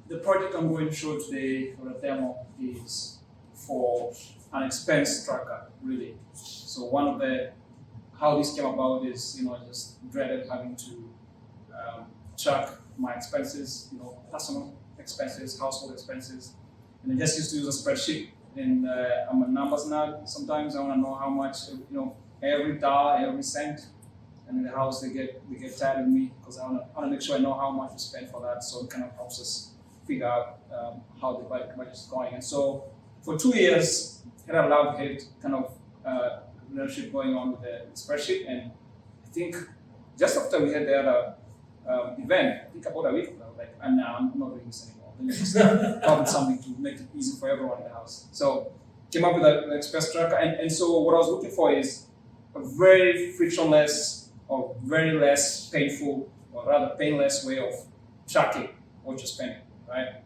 the project I'm going to show today for the demo is for an expense tracker, really. So one of the, how this came about is, I just dreaded having to track my expenses, personal expenses, household expenses. And I just used to use a spreadsheet. And I'm a numbers nerd. Sometimes I want to know how much, every dollar, every cent. And in the house, they get tired of me because I want to make sure I know how much to spend for that. So it kind of helps us figure out how the budget is going. And so for 2 years, I had a love-hate kind of relationship going on with the spreadsheet. And I think just after we had the other event, I think about a week ago, like, I'm not doing this anymore. Let me just come with something to make it easy for everyone in the house. So came up with an expense tracker. And so what I was looking for is a very frictionless or very less painful, or rather painless way of tracking what you're spending, right?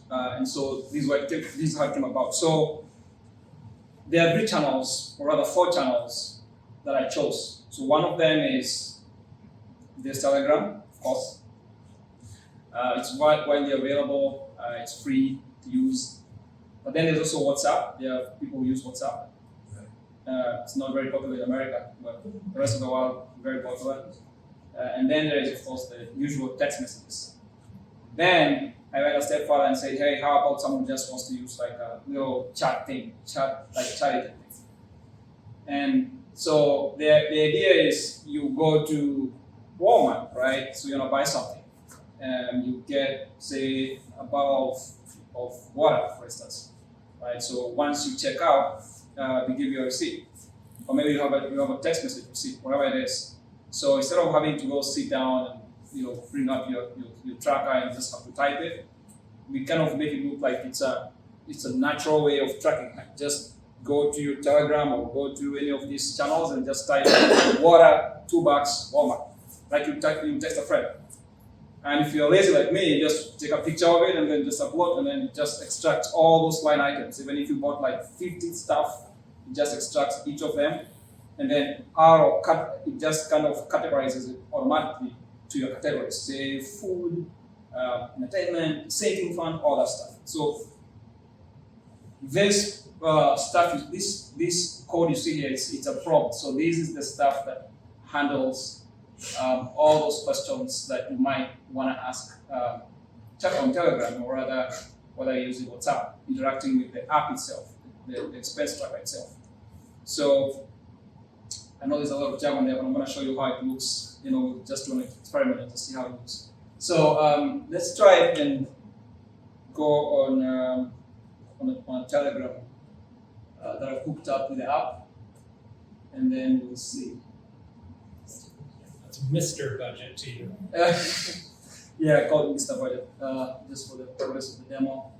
And so this is how it came about. So there are 3 channels, or rather 4 channels that I chose. So one of them is this Telegram, of course. It's widely available. It's free to use. But then there's also WhatsApp. There are people who use WhatsApp. It's not very popular in America, but the rest of the world, very popular. And then there is, of course, the usual text messages. Then I went a step further and said, hey, how about someone who just wants to use like a little chat thing, chatty thing. And so the idea is you go to Walmart, right? So you want to buy something. And you get, say, a bottle of water, for instance, right? So once you check out, they give you a receipt, or maybe you have a text message receipt, whatever it is. So instead of having to go sit down and bring up your tracker and just have to type it, we kind of make it look like it's a natural way of tracking. Like just go to your Telegram or go to any of these channels and just type water, $2, Walmart, like you text a friend. And if you're lazy like me, just take a picture of it and then just upload and then just extract all those line items. Even if you bought like 50 stuff, it just extracts each of them. And then it just kind of categorizes it automatically to your categories. Say food, entertainment, saving fund, all that stuff. So this stuff, this code you see here, it's a prompt. So this is the stuff that handles all those questions that you might want to ask chat on Telegram, or rather whether you're using WhatsApp, interacting with the app itself, the expense tracker itself. So I know there's a lot of jargon there, but I'm going to show you how it looks, just to experiment and to see how it looks. So let's try it and go on a Telegram that I've hooked up with the app, and then we'll see. Mr. Budget to you. Yeah, I call it Mr. Budget, just for the purpose of the demo.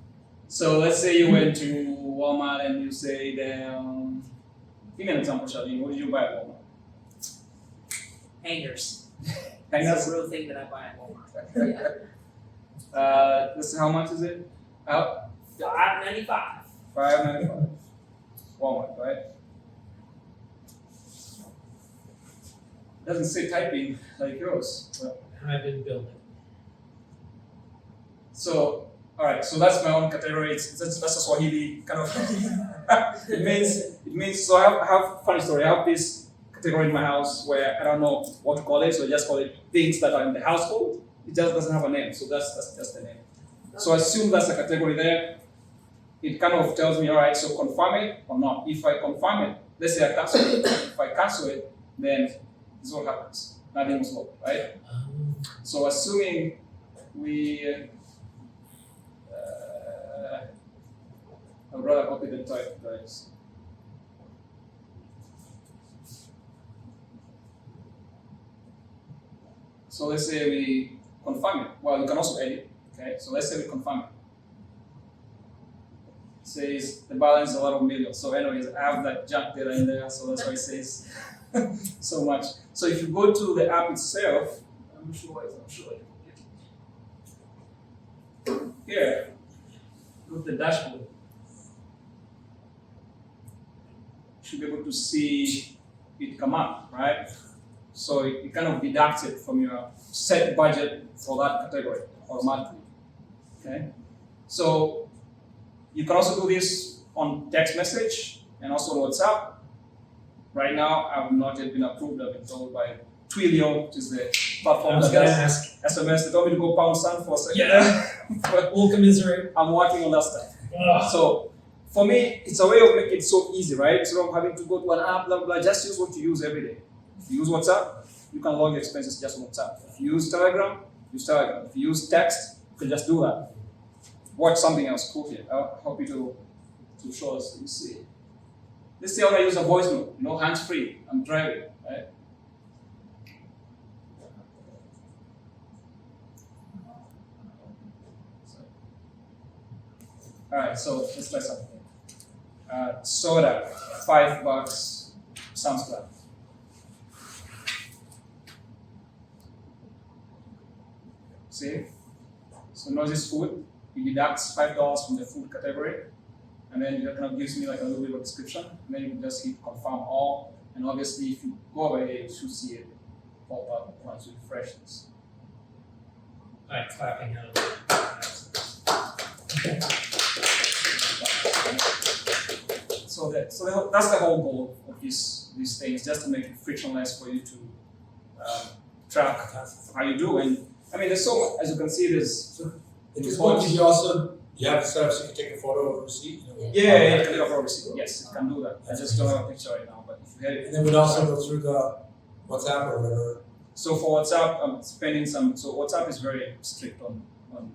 So let's say you went to Walmart and you say, give me an example, Charlene. What did you buy at Walmart? Hangers. Hangers? That's a real thing that I buy at Walmart. Let's see, how much is it? $5.95. $5.95. Walmart, right? Doesn't say typing like yours. But I didn't build it. So, all right. So that's my own category. That's a Swahili kind of. it means. So I have funny story. I have this category in my house where I don't know what to call it. So I just call it things that are in the household. It just doesn't have a name. So that's just the name. So I assume that's a category there. It kind of tells me, all right. So confirm it or not. If I confirm it, let's say I cancel it. If I cancel it, then this is what happens. Nothing was logged, right? So assuming we, I'd rather copy than type, guys. So let's say we confirm it. Well, you can also edit. Okay, so let's say we confirm it. It says the balance is a lot of millions. So anyways, I have that junk data in there, so that's why it says so much. So if you go to the app itself, I'm sure it's not showing. Here, go to the dashboard. You should be able to see it come up, right? So it kind of deducts it from your set budget for that category automatically. Okay, so you can also do this on text message and also on WhatsApp. Right now, I've not yet been approved. I've been told by Twilio, which is the I platform was that gonna does ask. SMS. They told me to go pound sand for a second. Yeah. But We'll commiserate. I'm working on that stuff. Ugh. So for me, it's a way of making it so easy, right? Instead of having to go to an app, blah, blah, just use what you use every day. If you use WhatsApp, you can log your expenses just on WhatsApp. If you use Telegram, use Telegram. If you use text, you can just do that. Watch something else cool here. I'll help you to show us. Let me see. Let's say I want to use a voice note, hands-free. I'm driving, right? All right, so let's try something. Soda, $5. Sounds good. See? So notice food. It deducts $5 from the food category, and then it kind of gives me like a little bit of description, and then you can just hit confirm all. And obviously, if you go over here, you should see it pop up once you refresh this. Alright, clapping out. Okay. That's the whole goal of these things, just to make it frictionless for you to track how you do. And I mean, there's so much, as you can see, there's At this point, did you also, you have it set up so you can take a photo of a receipt? yeah, you can take a photo receipt. Yes, it can do that. I just don't have a picture right now, but if you had it. And then we'd also go through the WhatsApp or whatever. So for WhatsApp, I'm spending some. So WhatsApp is very strict on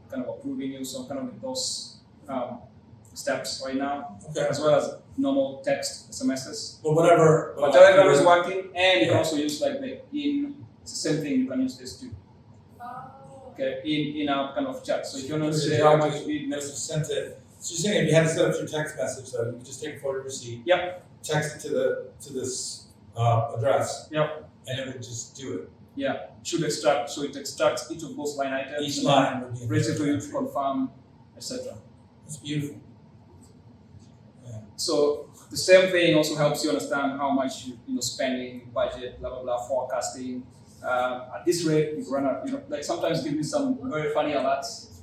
kind of approving you. So I'm kind of with those steps right now, Okay. as well as normal text SMSs. But whatever. But Telegram is working, and you can also use like the it's the same thing. You can use this too. Okay, in our kind of chat. So if you want to say how much we You sent it. So you're saying if you had to set up your text message, so you can just take a photo of your receipt. Yep. Text it to this address. Yep. And it would just do it. Yeah, should extract. So it extracts each of those line items. Each and line would be. brings it to you to confirm, etc. It's beautiful. So the same thing also helps you understand how much you spending, budget, blah blah blah, forecasting. At this rate, you run out. Like sometimes give me some very funny alerts.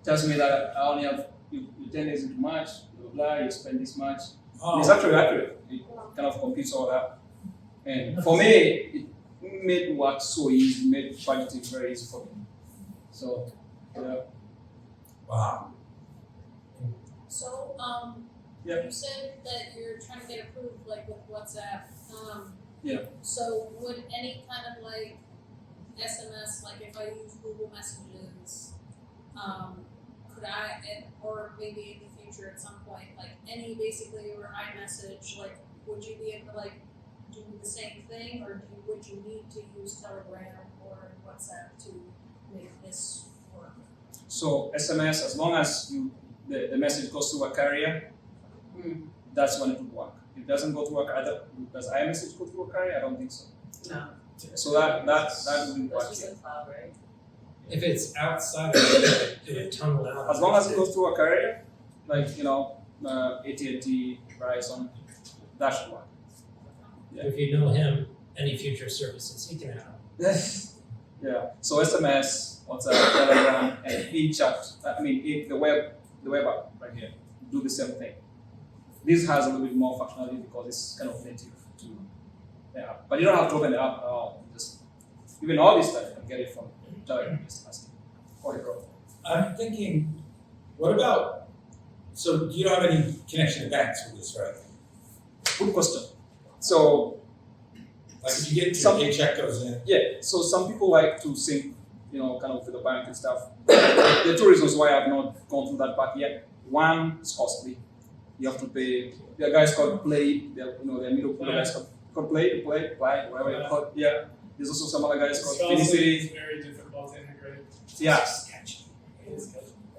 Tells me that I only have you 10 days into March, blah blah blah. You spend this much. Oh. It's actually accurate. It kind of computes all that. And for me, it made work so easy. Made budgeting very easy for me. So yeah. Wow. So, Yeah. you said that you're trying to get approved like with WhatsApp. Yeah. So would any kind of like SMS, like if I use Google Messages, could I, or maybe in the future at some point, like any basically or iMessage, like would you be able to like do the same thing, or would you need to use Telegram or WhatsApp to make this work? So SMS, as long as the message goes through a carrier, that's when it would work. If it doesn't go through a carrier, does iMessage go through a carrier? I don't think so. No. So that wouldn't work. That's just a cloud, right? If it's outside of it, it would tunnel out. As long as it goes through a carrier, like AT&T, Verizon, that should work. If you know him, any future services he can have. Yeah. So SMS, WhatsApp, Telegram, and eChat. The web app right here do the same thing. This has a little bit more functionality because it's kind of native to the app. But you don't have to open the app at all. Just even all this stuff you can get it from Telegram. Just asking. Okay, bro. I'm thinking, what about, so you don't have any connection to banks with this, right? Good question. So Like if you get Some- your paycheck goes in. yeah, so some people like to sync, kind of with the bank and stuff. There are two reasons why I've not gone through that part yet. One, it's costly. You have to pay. There are guys called Play. There are middle guys called Play, whatever you call it. Yeah. There's also some other guys called Finicity. It's very difficult to integrate. Yeah.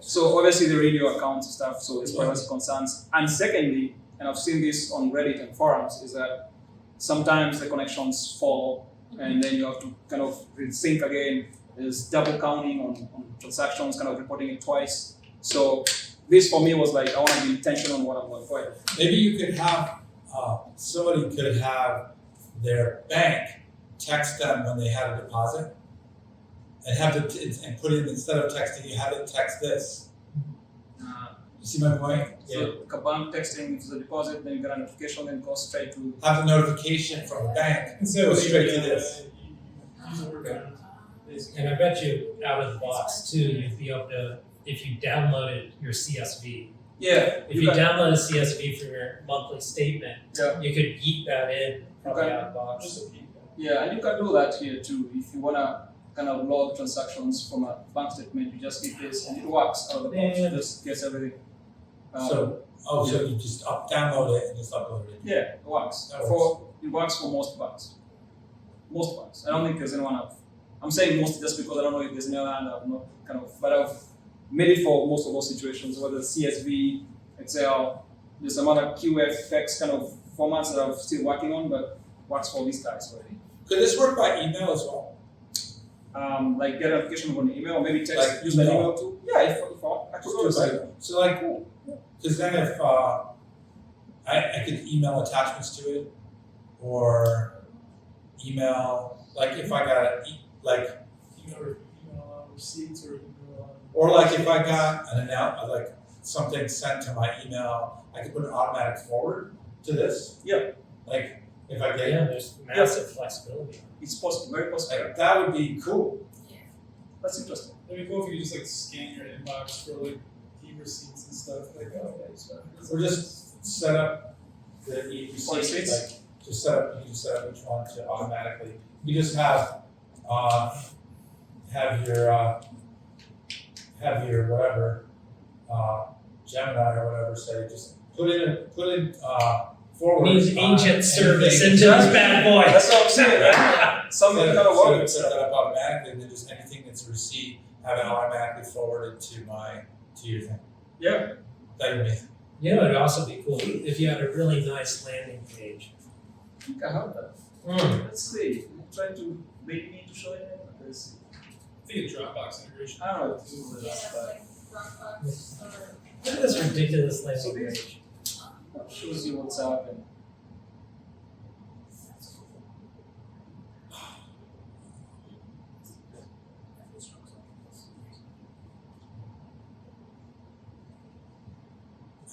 So obviously they read your accounts and stuff, so there's privacy concerns. And secondly, and I've seen this on Reddit and forums, is that sometimes the connections fall and then you have to kind of sync again. There's double counting on transactions, kind of reporting it twice. So this for me was like, I want to be intentional on what I'm going for. Maybe you could have, somebody could have their bank text them when they had a deposit and have and put in, instead of texting, you have it text this. You see my point? So like a bank texting to the deposit, then you get a notification, then go straight to. Have the notification from the bank, And so go straight to this. You use a workaround, basically. And I bet you out of the box too, you'd be able to, if you downloaded your CSV, Yeah. if you download a CSV from your monthly statement, Yeah. you could yeet that in probably out of the box. Just a peek. Yeah, and you can do that here too. If you wanna kind of log transactions from a bank statement, you just hit this and it works out of the box. Yeah. It just gets everything. So you just download it and just upload it. Yeah, it works. That It works for most banks. Most banks. I don't think there's anyone else. I'm saying most just because I don't know if there's any other hand. I've not kind of, but I've made it for most of those situations, whether it's CSV, Excel, there's some other QFX kind of formats that I'm still working on, but works for these guys already. Could this work by email as well? Like get a notification on the email, or maybe text, Like use the email. email too. Yeah, if I could always say that. So like, because then if I could email attachments to it, or email, like if I got Email receipts or email. or like if I got an like something sent to my email, I could put an automatic forward to this. Yeah. Like if I get Yeah, there's massive flexibility. It's possible, very possible. like that would be cool. That's interesting. It'd be cool if you could just like scan your inbox for like e-receipts and stuff, like, oh, yeah, you spent this. Or just set up the e-receipts, receipts? like you can just set up each one to automatically. You just have your whatever, Gemini or whatever, say just put in forwards. Needs ancient service anything. into this bad boy. That's what I'm saying, right? Something kind of works. Set that up automatically, and then just anything that's a receipt, have it automatically forwarded to your thing. Yeah. That would be. You know, it'd also be cool if you had a really nice landing page. I think I have that. Let's see. I'm trying to make me to show it. Let's see. I think a Dropbox integration. I don't know what to do with Yeah, that, but like Dropbox or. Look at this ridiculous So landing this- page. it shows you what's happening.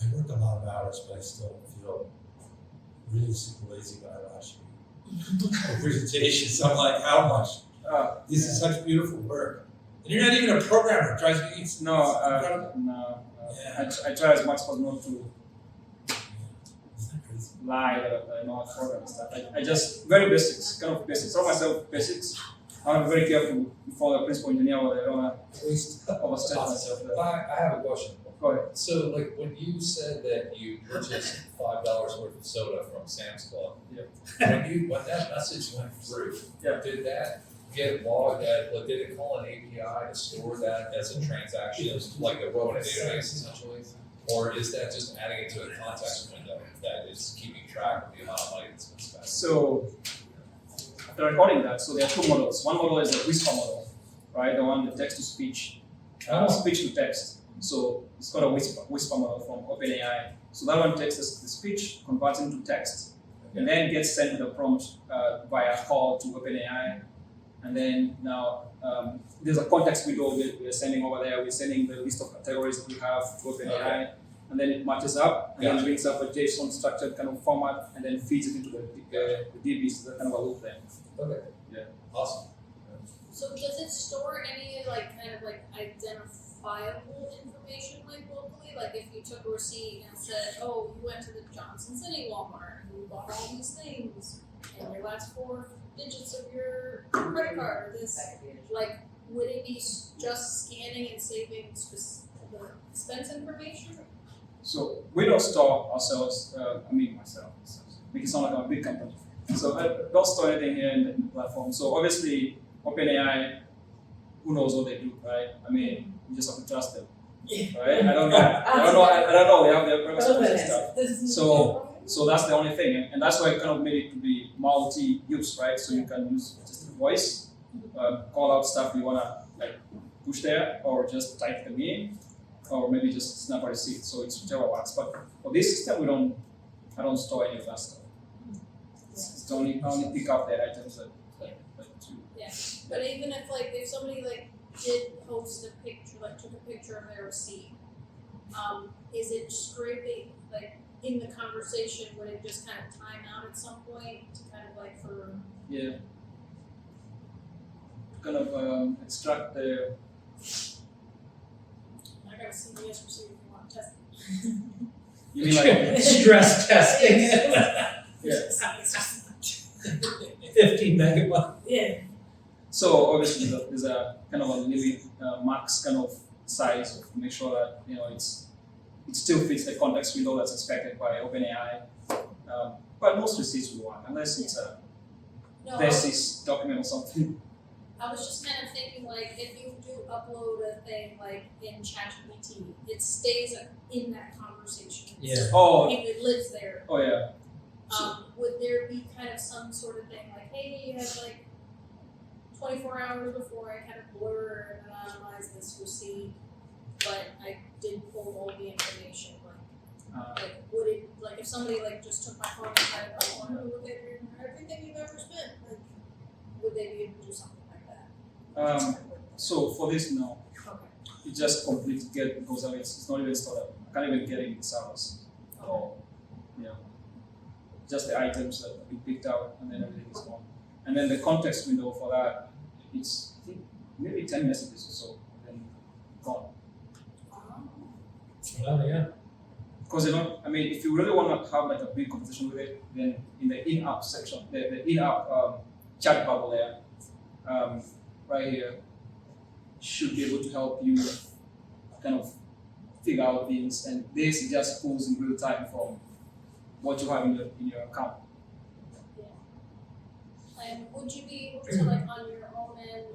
I work a lot of hours, but I still feel really super lazy when I watch the presentations. I'm like, how much? This is such beautiful work. And you're not even a programmer. It drives me. It's incredible. No. Yeah. I try as much as possible not to Isn't that crazy? lie that I know how to program and stuff. I just very basics, kind of basics. Tell myself basics. I'm very careful before the principal engineer, or I don't want to overstretch myself there. I have a question. Go ahead. So, like, when you said that you purchased $5 worth of soda from Sam's Club, Yeah. when that message went through, Yeah. did that get logged at, like, did it call an API to store that as a transaction, like a row in a database essentially? Or is that just adding it to a context window that is keeping track of the amount of money that's been spent? So after recording that, so there are two models. One model is a whisper model, right? The one, the text to speech, speech to text. So it's called a whisper model from OpenAI. So that one takes the speech, converts into text, and then gets sent with a prompt via call to OpenAI. And then now there's a context window we're sending over there. We're sending the list of categories that we have to OpenAI, and then it matches up and then brings up a JSON structured kind of format, and then feeds it into the DBs. So kind of a loop there. Okay. Yeah. Awesome. So does it store any kind of identifiable information locally? Like if you took a receipt and said, oh, you went to the Johnson City Walmart and you bought all these things and your last 4 digits of your credit card or this, would it be just scanning and saving the expense information? So we don't store ourselves, myself, make it sound like I'm a big company. So I don't store anything here in the platform. So obviously, OpenAI, who knows what they do, right? You just have to trust them, right? I don't know. They have their privacy and stuff. So that's the only thing, and that's why I kind of made it to be multi-use, right? So you can use just the voice, call out stuff you wanna push there, or just type them in, or maybe just snap a receipt. So it's whichever works. But for this system, I don't store any of that stuff. It's only pick up the items that you. Yeah, but even if somebody did post a picture, took a picture of their receipt, is it scraping, in the conversation, would it just kind of time out at some point to kind of for? Yeah. Kind of extract the. I gotta see the yes receipt if you want to test You mean like Stress testing. it. 50 megabytes. Yeah. so? Obviously, there's a kind of a limit max kind of size of make sure that it still fits the context window that's expected by OpenAI. But most receipts will work unless it's a No, thesis document or something. I was just kind of thinking if you do upload a thing in ChatGPT, it stays in that conversation. Yeah. Oh, It lives there. oh yeah. Would there be kind of some sort of thing hey, you have 24 hours before I kind of blur and anonymize this receipt, but I did pull all the information. Would it if somebody just took my phone and said, I want to look at everything you've ever spent, would they be able to do something like that? So for this, no. Okay. It just completely goes away. It's not even stored up. I can't even get it in the servers at all. Yeah. Just the items that we picked out and then everything is gone. And then the context window for that, it's I think maybe 10 messages or so, then gone. Well, yeah. Because if you really want to have a big conversation with it, then in the in-app section, the in-app chat bubble there, right here, should be able to help you kind of figure out things, and this just pulls in real time from what you have in your account. And would you be able to on your own end,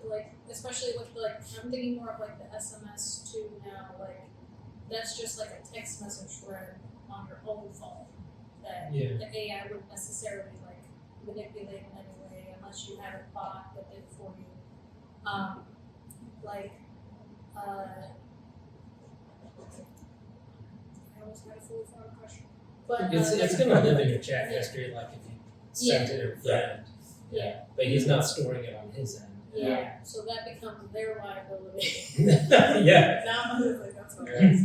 especially with I'm thinking more of the SMS too now, that's just a text message thread on your own phone that Yeah. the AI wouldn't necessarily manipulate in any way unless you had a bot that did it for you. I almost had a fully formed question. But It's gonna live in your chat history if you sent it to a friend. Yeah. But he's not storing it on his end. yeah, so that becomes their liability. Yeah. Not mine, that's what Yeah. it is.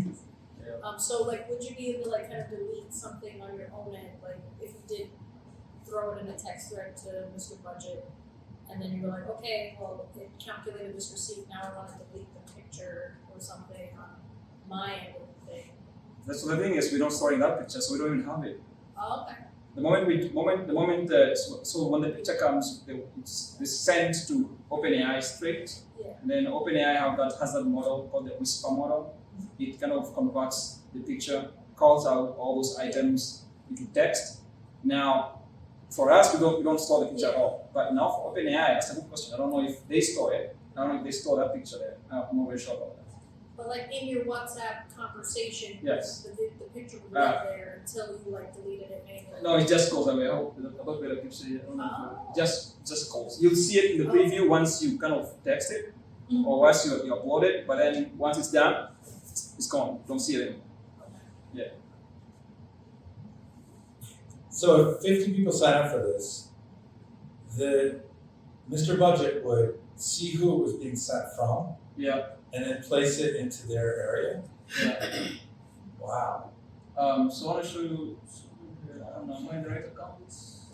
Yeah. So would you be able to kind of delete something on your own end, if you did throw it in a text thread to Mr. Budget, and then you were okay, well, it calculated this receipt, now I want to delete the picture or something on my end of the thing. That's the thing is we don't store in that picture, so we don't even have it. Oh, okay. The moment so when the picture comes, it's sent to OpenAI straight. Yeah. And then OpenAI has that model called the Whisper model. It kind of converts the picture, calls out all those items into text. Now, for us, we don't store the picture at all. But now for OpenAI, that's a good question. I don't know if they store it. I don't know if they store that picture there. I'm not very sure about that. But in your WhatsApp conversation, Yes. the picture would live there until you deleted it manually. No, it just goes away. I hope better picture. I don't know if it just goes. You'll see it in the preview once you kind of text it, Mhm. or once you upload it. But then once it's done, it's gone. Don't see it anymore. So if 50 people sign up for this, Mr. Budget would see who it was being sent from Yeah. and then place it into their area. Yeah. Wow. So I want to show you. I don't know my direct accounts.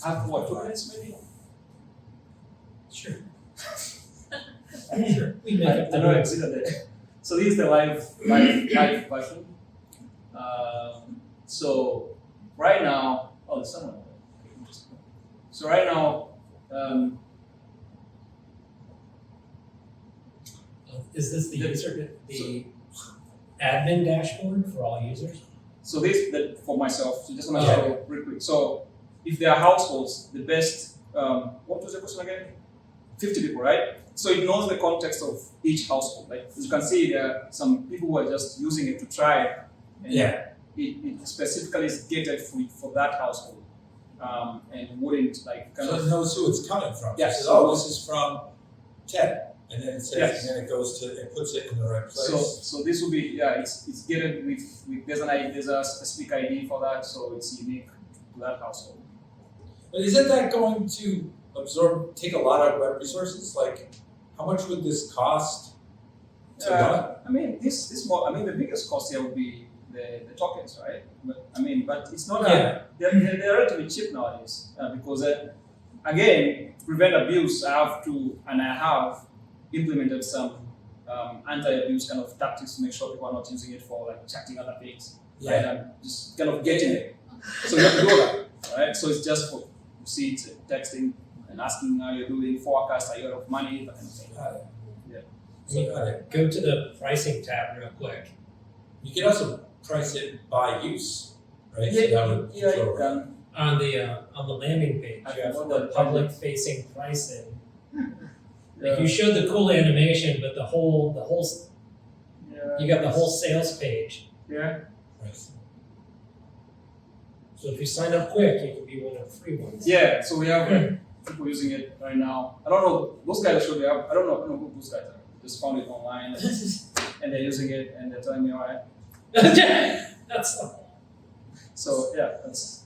Have what 2 minutes maybe? Sure. Sure. We make I up the know I rules. exceeded it. So this is the live version. So right now, there's someone. So right now, Is this the user, the admin dashboard for all users? so this for myself. So just want to show real quick. So if there are households, the best. What was the question again? 50 people, right? So it knows the context of each household. As you can see, there are some people who are just using it to try it. And it specifically is gated for that household, and wouldn't So it knows who it's coming from. Yes. It says, this is from Ted. And then it says, Yes. and then it puts it in the right place. So this will be it's gated with there's a specific ID for that, so it's unique to that household. But isn't that going to take a lot of web resources? Like, how much would this cost to run? I mean, the biggest cost here would be the tokens, right? But it's not they're relatively cheap nowadays because again, to prevent abuse, I have implemented some anti-abuse kind of tactics to make sure people are not using it for like chatting other things, right? And just kind of getting it. So you have to do that, right? So it's just for receipts, texting, and asking how you're doing, forecast, are you out of money, that kind of thing. Got it. Yeah. Got it. Go to the pricing tab real quick. You can also price it by use, right? So that Yeah, would you control it. can. On the landing page, I you have forgot the that public facing pricing. Like Yeah. you showed the cool animation, but the whole Yeah. you got the whole sales page. Yeah. Price. So if you sign up quick, you can be one of the free ones. Yeah. So we have people using it right now. I don't know those guys should have. I don't know who those guys are. Just found it online and they're using it and they're telling me alright. That's So yeah, that's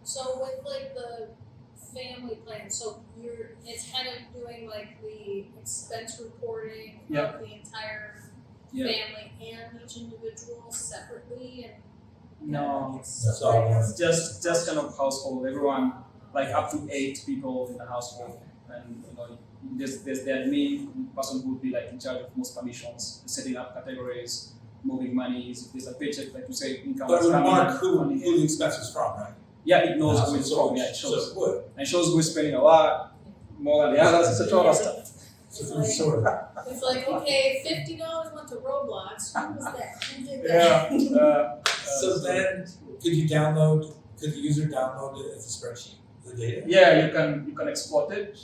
So with like the family plan, so it's kind of doing like the expense reporting Yeah. of the entire yeah. family and each individual separately and. No. That's all I It's just kind of household. Everyone like up to 8 people in the household, and there's the admin person who would be like in charge of most permissions, setting up categories, moving monies. If there's a paycheck, like you say, income But it is would coming mark in, who money the in. expense is from, right? Yeah, it knows Ah, who it's so- from. Yeah, it So shows it would. and it shows who is spending a lot more than the others, etc. All that stuff. So it would sort of. It's like, okay, $50 went to Roblox, who was that? Who did Yeah. that? So then, could the user download it as a spreadsheet, the data? Yeah, you can export it.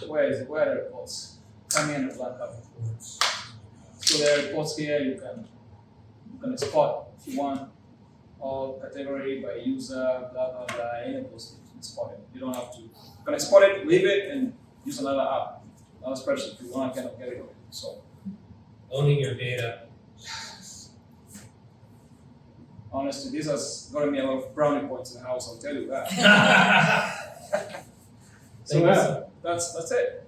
Where is it? Where are the reports? Come here and flag up. So there are reports here. You can export if you want, all category by user, blah blah blah. Any of those things, export it. You don't have to. You can export it, leave it, and use another app, another spreadsheet if you want to kind of get rid of it. So owning your data. honestly, this has gotten me a lot of brownie points in the house. I'll tell you that. So Thank you, yeah, that's it.